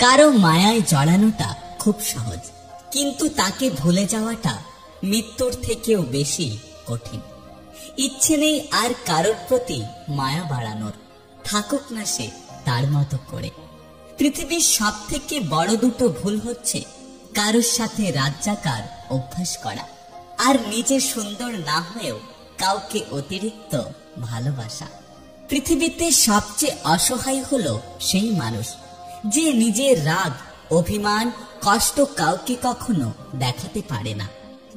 কারো মায়ায় জড়ানোটা খুব সহজ, কিন্তু তাকে ভুলে যাওয়াটা মৃত্যুর থেকেও বেশি কঠিন। ইচ্ছে নেই আর কারোর প্রতি মায়া বাড়ানোর, থাকুক না সে তার মতো করে। পৃথিবীর সব থেকে বড় দুটো ভুল হচ্ছে কারোর সাথে রাত জাগার অভ্যাস করা, আর নিজে সুন্দর না হয়েও কাউকে অতিরিক্ত ভালোবাসা। পৃথিবীতে সবচেয়ে অসহায় হলো সেই মানুষ যে নিজের রাগ, অভিমান, কষ্ট কাউকে কখনো দেখাতে পারে না,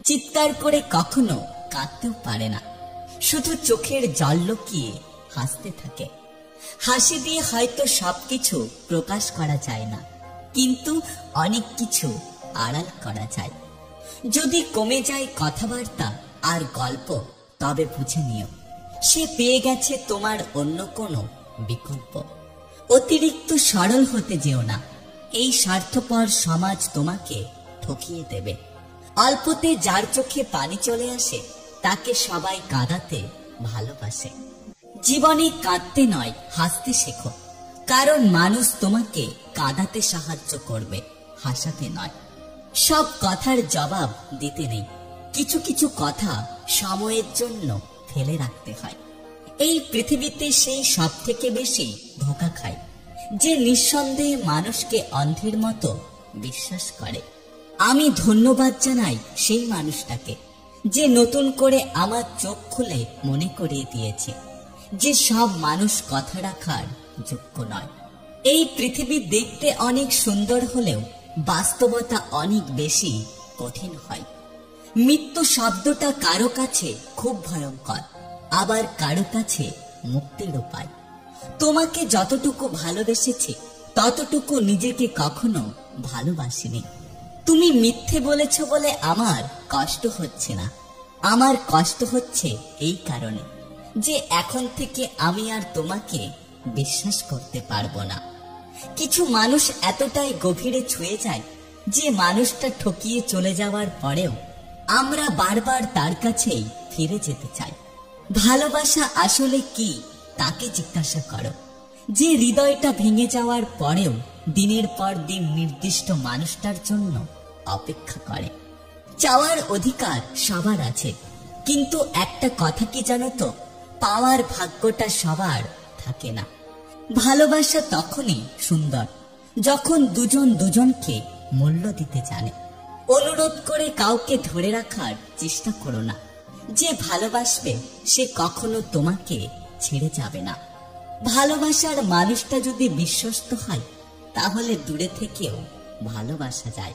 চিৎকার করে কখনো কাঁদতেও পারে না, শুধু চোখের জল লুকিয়ে হাসতে থাকে। হাসি দিয়ে হয়তো সবকিছু প্রকাশ করা যায় না, কিন্তু অনেক কিছু আড়াল করা যায়। যদি কমে যায় কথাবার্তা আর গল্প, তবে বুঝে নিও সে পেয়ে গেছে তোমার অন্য কোনো বিকল্প। অতিরিক্ত সরল হতে যেও না, এই স্বার্থপর সমাজ তোমাকে ঠকিয়ে দেবে। অল্পতে যার চোখে পানি চলে আসে তাকে সবাই কাঁদাতে ভালোবাসে। জীবনে কাঁদতে নয়, হাসতে শেখো, কারণ মানুষ তোমাকে কাঁদাতে সাহায্য করবে, হাসাতে নয়। সব কথার জবাব দিতে নেই, কিছু কিছু কথা সময়ের জন্য ফেলে রাখতে হয়। এই পৃথিবীতে সেই সব থেকে বেশি ধোঁকা খায় যে নিঃসন্দেহে মানুষকে অন্ধের মতো বিশ্বাস করে। আমি ধন্যবাদ জানাই সেই মানুষটাকে যে নতুন করে আমার চোখ খুলে মনে করিয়ে দিয়েছে যে সব মানুষ কথা রাখার যোগ্য নয়। এই পৃথিবী দেখতে অনেক সুন্দর হলেও বাস্তবতা অনেক বেশি কঠিন হয়। মৃত্যু শব্দটা কারো কাছে খুব ভয়ঙ্কর, আবার কারো কাছে মুক্তির উপায়। তোমাকে যতটুকু ভালোবেসেছে ততটুকু নিজেকে কখনো ভালোবাসিনি। তুমি মিথ্যে বলেছ বলে আমার কষ্ট হচ্ছে না, আমার কষ্ট হচ্ছে এই কারণে যে এখন থেকে আমি আর তোমাকে বিশ্বাস করতে পারবো না। কিছু মানুষ এতটাই গভীরে ছুঁয়ে যায় যে মানুষটা ঠকিয়ে চলে যাওয়ার পরেও আমরা বারবার তার কাছেই ফিরে যেতে চাই। ভালোবাসা আসলে কি তাকে জিজ্ঞাসা করো, যে হৃদয়টা ভেঙে যাওয়ার পরেও দিনের পর দিন নির্দিষ্ট মানুষটার জন্য অপেক্ষা করে। চাওয়ার অধিকার সবার আছে, কিন্তু একটা কথা কি জানো তো, পাওয়ার ভাগ্যটা সবার থাকে না। ভালোবাসা তখনই সুন্দর যখন দুজন দুজনকে মূল্য দিতে জানে। অনুরোধ করে কাউকে ধরে রাখার চেষ্টা করো না, যে ভালোবাসবে সে কখনো তোমাকে ছেড়ে যাবে না। ভালোবাসার মানুষটা যদি বিশ্বস্ত হয় তাহলে দূরে থেকেও ভালোবাসা যায়।